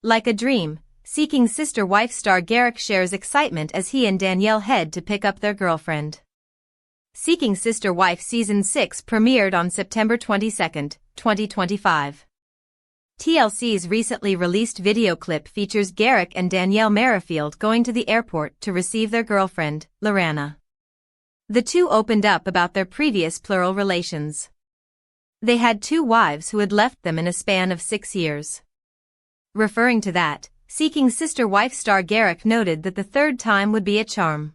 Like a dream, Seeking Sister-Wife star Garrick shares excitement as he and Dannielle head to pick up their girlfriend. Seeking Sister-Wife Season 6 premiered on September 22, 2025. TLC's recently released video clip features Garrick and Dannielle Merrifield going to the airport to receive their girlfriend, Lorrana. The two opened up about their previous plural relations. They had 2 wives who had left them in a span of 6 years. Referring to that, Seeking Sister-Wife star Garrick noted that the 3rd time would be a charm.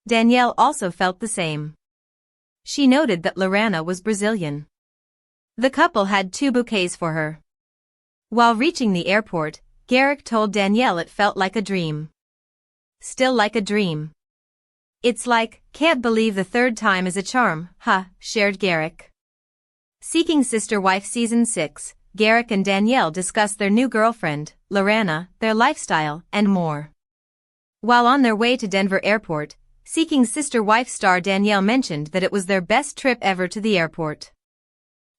Dannielle also felt the same. She noted that Lorrana was Brazilian. The couple had 2 bouquets for her. While reaching the airport, Garrick told Dannielle it felt like a dream. Still like a dream. It's like, can't believe the 3rd time is a charm, huh, shared Garrick. Seeking Sister-Wife Season 6, Garrick and Dannielle discuss their new girlfriend, Lorrana, their lifestyle, and more. While on their way to Denver Airport, Seeking Sister-Wife star Dannielle mentioned that it was their best trip ever to the airport.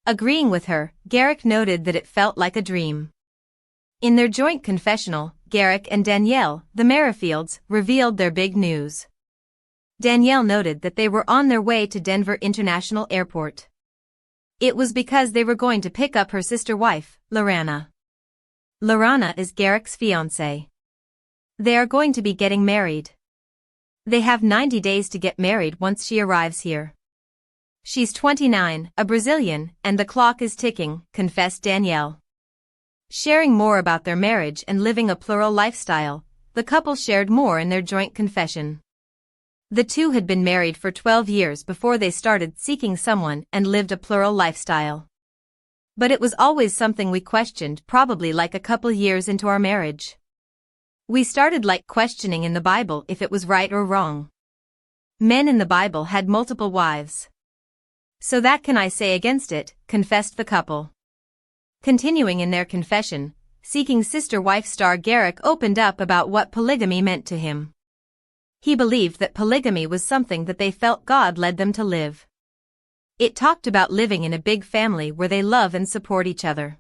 Agreeing with her, Garrick noted that it felt like a dream. In their joint confessional, Garrick and Dannielle, the Merrifields, revealed their big news. Dannielle noted that they were on their way to Denver International Airport. It was because they were going to pick up her sister wife, Lorrana. Lorrana is Garrick's fiancée. They are going to be getting married. They have 90 days to get married once she arrives here. She's 29, a Brazilian, and the clock is ticking, confessed Dannielle. Sharing more about their marriage and living a plural lifestyle, the couple shared more in their joint confession. The two had been married for 12 years before they started seeking someone and lived a plural lifestyle. But it was always something we questioned, probably like a couple years into our marriage. We started like questioning in the Bible if it was right or wrong. Men in the Bible had multiple wives. So that can I say against it, confessed the couple. Continuing in their confession, Seeking Sister-Wife star Garrick opened up about what polygamy meant to him. He believed that polygamy was something that they felt God led them to live. It talked about living in a big family where they love and support each other.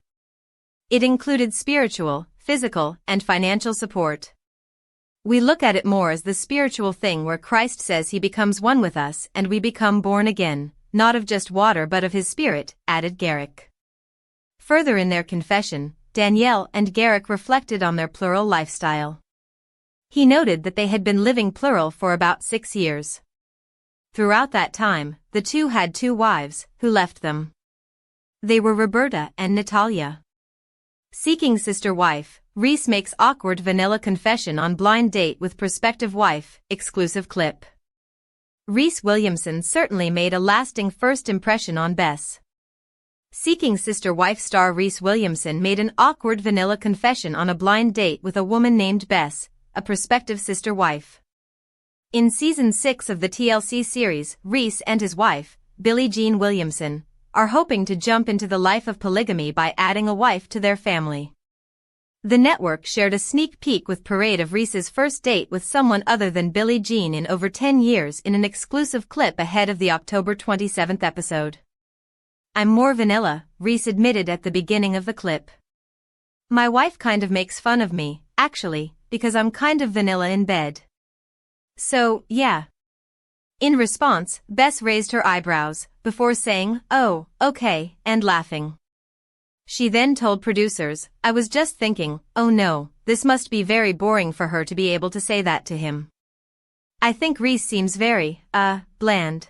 It included spiritual, physical, and financial support. We look at it more as the spiritual thing where Christ says he becomes one with us and we become born again, not of just water but of his spirit, added Garrick. Further in their confession, Dannielle and Garrick reflected on their plural lifestyle. He noted that they had been living plural for about 6 years. Throughout that time, the two had 2 wives, who left them. They were Roberta and Natalia. Seeking Sister-Wife, Reese makes awkward vanilla confession on blind date with prospective wife, exclusive clip. Reese Williamson certainly made a lasting first impression on Bess. Seeking Sister-Wife star Reese Williamson made an awkward vanilla confession on a blind date with a woman named Bess, a prospective sister-wife. In Season 6 of the TLC series, Reese and his wife, Billie Jean Williamson, are hoping to jump into the life of polygamy by adding a wife to their family. The network shared a sneak peek with parade of Reese's first date with someone other than Billie Jean in over 10 years in an exclusive clip ahead of the October 27th episode. "I'm more vanilla," Reese admitted at the beginning of the clip. "My wife kind of makes fun of me, actually, because I'm kind of vanilla in bed. So, yeah." In response, Bess raised her eyebrows, before saying, "Oh, okay," and laughing. She then told producers, "I was just thinking, oh no, this must be very boring for her to be able to say that to him. I think Reese seems very, bland.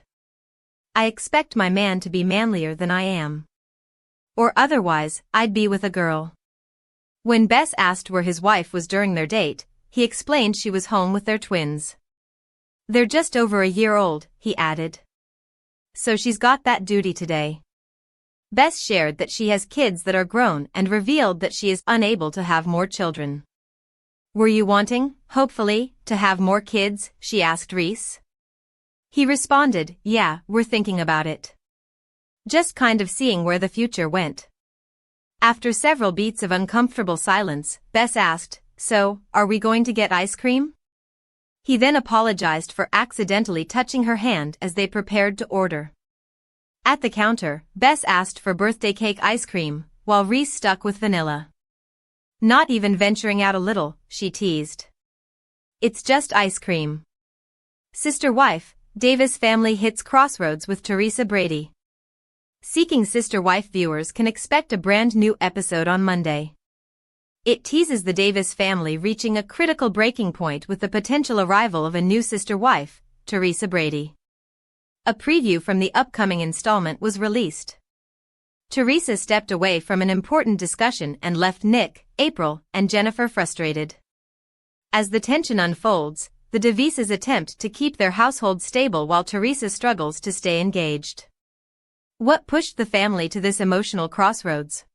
I expect my man to be manlier than I am. Or otherwise, I'd be with a girl." When Bess asked where his wife was during their date, he explained she was home with their twins. "They're just over a year old," he added. "So she's got that duty today." Bess shared that she has kids that are grown and revealed that she is unable to have more children. "Were you wanting, hopefully, to have more kids?" she asked Reese. He responded, "Yeah, we're thinking about it. Just kind of seeing where the future went." After several beats of uncomfortable silence, Bess asked, "So, are we going to get ice cream?" He then apologized for accidentally touching her hand as they prepared to order. At the counter, Bess asked for birthday cake ice cream, while Reese stuck with vanilla. Not even venturing out a little, she teased. It's just ice cream. Sister-wife, Davis family hits crossroads with Teresa Brady. Seeking Sister-Wife viewers can expect a brand new episode on Monday. It teases the Davis family reaching a critical breaking point with the potential arrival of a new sister-wife, Teresa Brady. A preview from the upcoming installment was released. Teresa stepped away from an important discussion and left Nick, April, and Jennifer frustrated. As the tension unfolds, the Davises attempt to keep their household stable while Teresa struggles to stay engaged. What pushed the family to this emotional crossroads?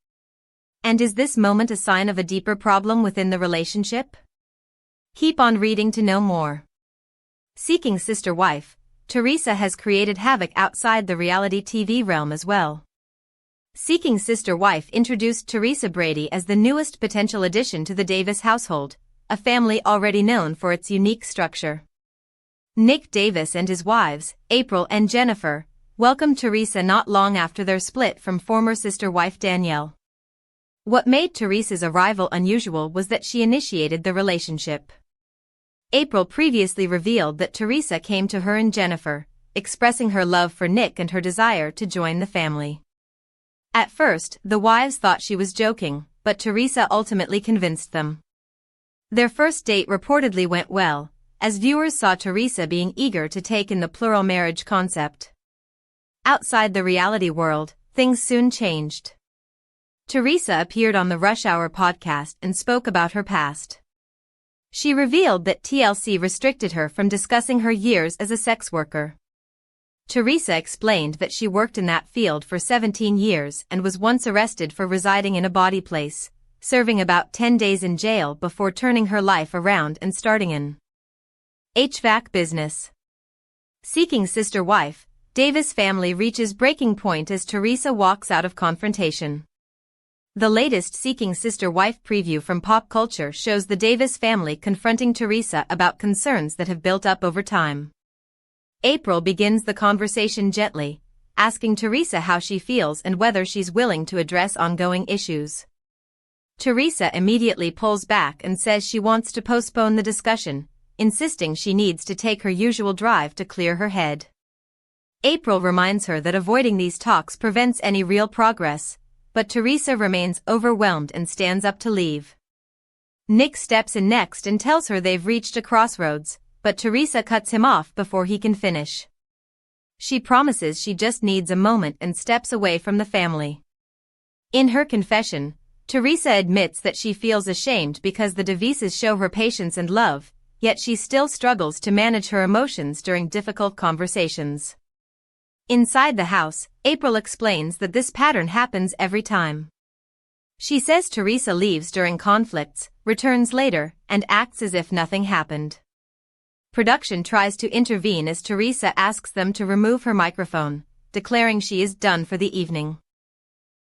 And is this moment a sign of a deeper problem within the relationship? Keep on reading to know more. Seeking sister-wife, Teresa has created havoc outside the reality TV realm as well. Seeking Sister-Wife introduced Teresa Brady as the newest potential addition to the Davis household, a family already known for its unique structure. Nick Davis and his wives, April and Jennifer, welcomed Teresa not long after their split from former sister-wife Dannielle. What made Teresa's arrival unusual was that she initiated the relationship. April previously revealed that Teresa came to her and Jennifer, expressing her love for Nick and her desire to join the family. At first, the wives thought she was joking, but Teresa ultimately convinced them. Their first date reportedly went well, as viewers saw Teresa being eager to take in the plural marriage concept. Outside the reality world, things soon changed. Teresa appeared on the Rush Hour podcast and spoke about her past. She revealed that TLC restricted her from discussing her years as a sex worker. Teresa explained that she worked in that field for 17 years and was once arrested for residing in a bawdy place, serving about 10 days in jail before turning her life around and starting an HVAC business. Seeking sister-wife, Davis family reaches breaking point as Teresa walks out of confrontation. The latest Seeking Sister-Wife preview from pop culture shows the Davis family confronting Teresa about concerns that have built up over time. April begins the conversation gently, asking Teresa how she feels and whether she's willing to address ongoing issues. Teresa immediately pulls back and says she wants to postpone the discussion, insisting she needs to take her usual drive to clear her head. April reminds her that avoiding these talks prevents any real progress, but Teresa remains overwhelmed and stands up to leave. Nick steps in next and tells her they've reached a crossroads, but Teresa cuts him off before he can finish. She promises she just needs a moment and steps away from the family. In her confession, Teresa admits that she feels ashamed because the Davises show her patience and love, yet she still struggles to manage her emotions during difficult conversations. Inside the house, April explains that this pattern happens every time. She says Teresa leaves during conflicts, returns later, and acts as if nothing happened. Production tries to intervene as Teresa asks them to remove her microphone, declaring she is done for the evening.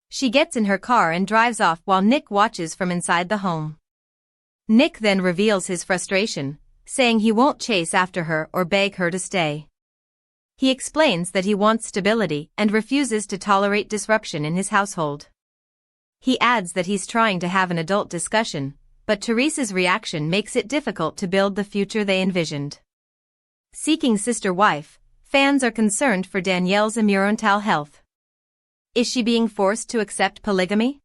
She gets in her car and drives off while Nick watches from inside the home. Nick then reveals his frustration, saying he won't chase after her or beg her to stay. He explains that he wants stability and refuses to tolerate disruption in his household. He adds that he's trying to have an adult discussion, but Teresa's reaction makes it difficult to build the future they envisioned. Seeking sister-wife, fans are concerned for Dannielle's mental health. Is she being forced to accept polygamy?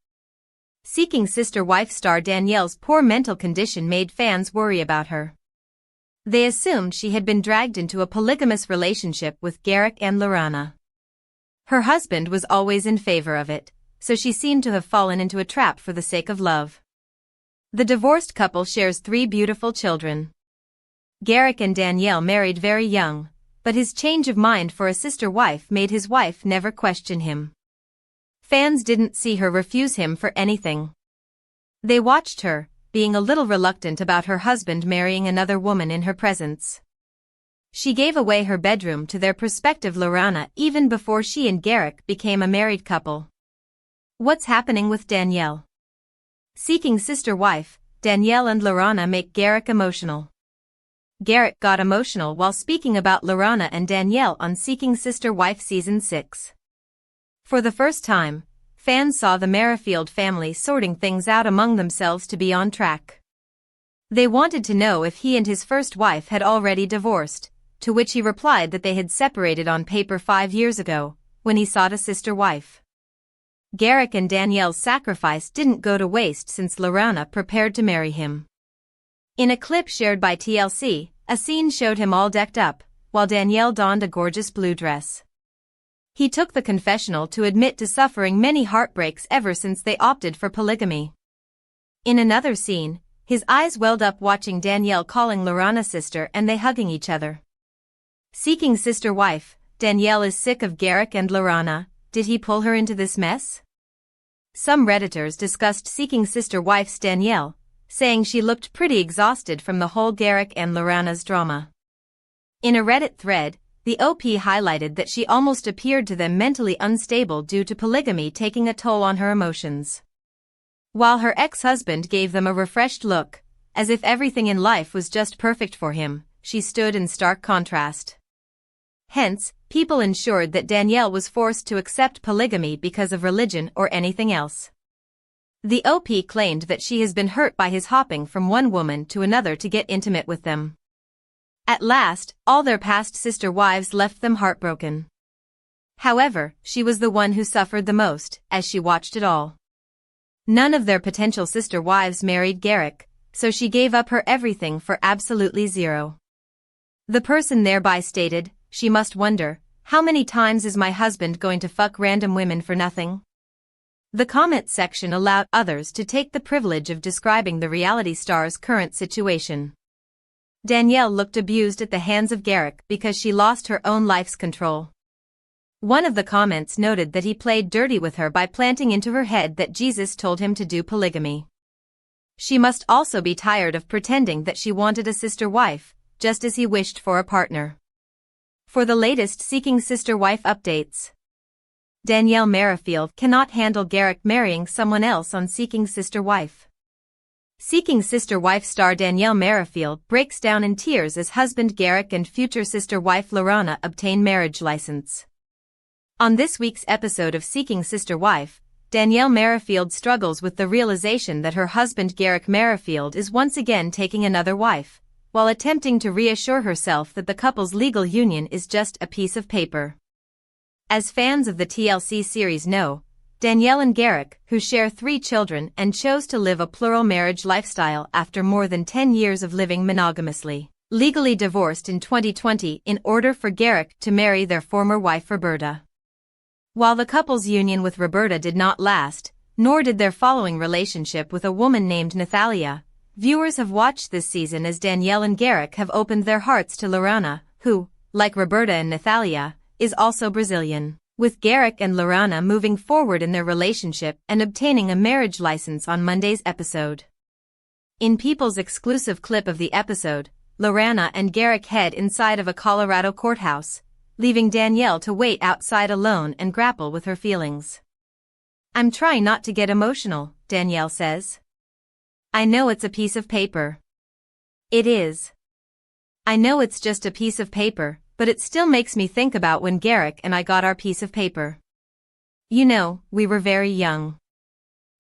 Seeking sister-wife star Dannielle's poor mental condition made fans worry about her. They assumed she had been dragged into a polygamous relationship with Garrick and Lorrana. Her husband was always in favor of it, so she seemed to have fallen into a trap for the sake of love. The divorced couple shares 3 beautiful children. Garrick and Dannielle married very young, but his change of mind for a sister-wife made his wife never question him. Fans didn't see her refuse him for anything. They watched her, being a little reluctant about her husband marrying another woman in her presence. She gave away her bedroom to their prospective Lorrana even before she and Garrick became a married couple. What's happening with Dannielle? Seeking sister-wife, Dannielle and Lorrana make Garrick emotional. Garrick got emotional while speaking about Lorrana and Dannielle on Seeking Sister-Wife Season 6. For the first time, fans saw the Merrifield family sorting things out among themselves to be on track. They wanted to know if he and his first wife had already divorced, to which he replied that they had separated on paper 5 years ago, when he sought a sister wife. Garrick and Dannielle's sacrifice didn't go to waste since Lorrana prepared to marry him. In a clip shared by TLC, a scene showed him all decked up, while Dannielle donned a gorgeous blue dress. He took the confessional to admit to suffering many heartbreaks ever since they opted for polygamy. In another scene, his eyes welled up watching Dannielle calling Lorrana sister and they hugging each other. Seeking sister wife, Dannielle is sick of Garrick and Lorrana. Did he pull her into this mess? Some Redditors discussed seeking sister wife's Dannielle, saying she looked pretty exhausted from the whole Garrick and Lorrana's drama. In a Reddit thread, the OP highlighted that she almost appeared to them mentally unstable due to polygamy taking a toll on her emotions. While her ex-husband gave them a refreshed look, as if everything in life was just perfect for him, she stood in stark contrast. Hence, people ensured that Dannielle was forced to accept polygamy because of religion or anything else. The OP claimed that she has been hurt by his hopping from one woman to another to get intimate with them. At last, all their past sister wives left them heartbroken. However, she was the one who suffered the most, as she watched it all. None of their potential sister wives married Garrick, so she gave up her everything for absolutely zero. The person thereby stated, "She must wonder, how many times is my husband going to fuck random women for nothing?" The comment section allowed others to take the privilege of describing the reality star's current situation. Dannielle looked abused at the hands of Garrick because she lost her own life's control. One of the comments noted that he played dirty with her by planting into her head that Jesus told him to do polygamy. She must also be tired of pretending that she wanted a sister wife, just as he wished for a partner. For the latest Seeking Sister Wife updates, Garrick Merrifield cannot handle Garrick marrying someone else on Seeking Sister Wife. Seeking Sister Wife star Garrick Merrifield breaks down in tears as husband Garrick and future sister wife Lorrana obtain marriage license. On this week's episode of Seeking Sister Wife, Garrick Merrifield struggles with the realization that her husband Garrick Merrifield is once again taking another wife, while attempting to reassure herself that the couple's legal union is just a piece of paper. As fans of the TLC series know, Dannielle and Garrick, who share 3 children and chose to live a plural marriage lifestyle after more than 10 years of living monogamously, legally divorced in 2020 in order for Garrick to marry their former wife Roberta. While the couple's union with Roberta did not last, nor did their following relationship with a woman named Nathalia, viewers have watched this season as Dannielle and Garrick have opened their hearts to Lorrana, who, like Roberta and Nathalia, is also Brazilian, with Garrick and Lorrana moving forward in their relationship and obtaining a marriage license on Monday's episode. In People's exclusive clip of the episode, Lorrana and Garrick head inside of a Colorado courthouse, leaving Dannielle to wait outside alone and grapple with her feelings. "I'm trying not to get emotional," Dannielle says. "I know it's a piece of paper." "It is. I know it's just a piece of paper, but it still makes me think about when Garrick and I got our piece of paper. You know, we were very young.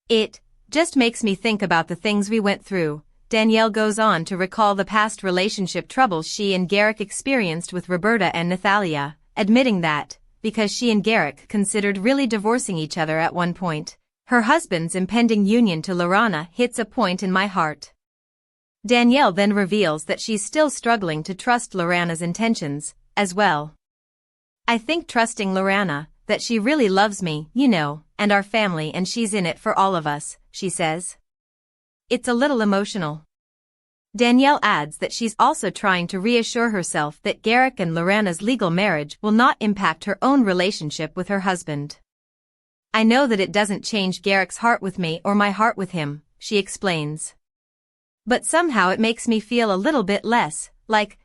It just makes me think about the things we went through." Dannielle goes on to recall the past relationship troubles she and Garrick experienced with Roberta and Nathalia, admitting that, because she and Garrick considered really divorcing each other at one point, her husband's impending union to Lorrana hits a point in my heart. Dannielle then reveals that she's still struggling to trust Lorrana's intentions, as well. "I think trusting Lorrana, that she really loves me, you know, and our family and she's in it for all of us," she says. "It's a little emotional." Dannielle adds that she's also trying to reassure herself that Garrick and Lorrana's legal marriage will not impact her own relationship with her husband. "I know that it doesn't change Garrick's heart with me or my heart with him," she explains. "But somehow it makes me feel a little bit less, like,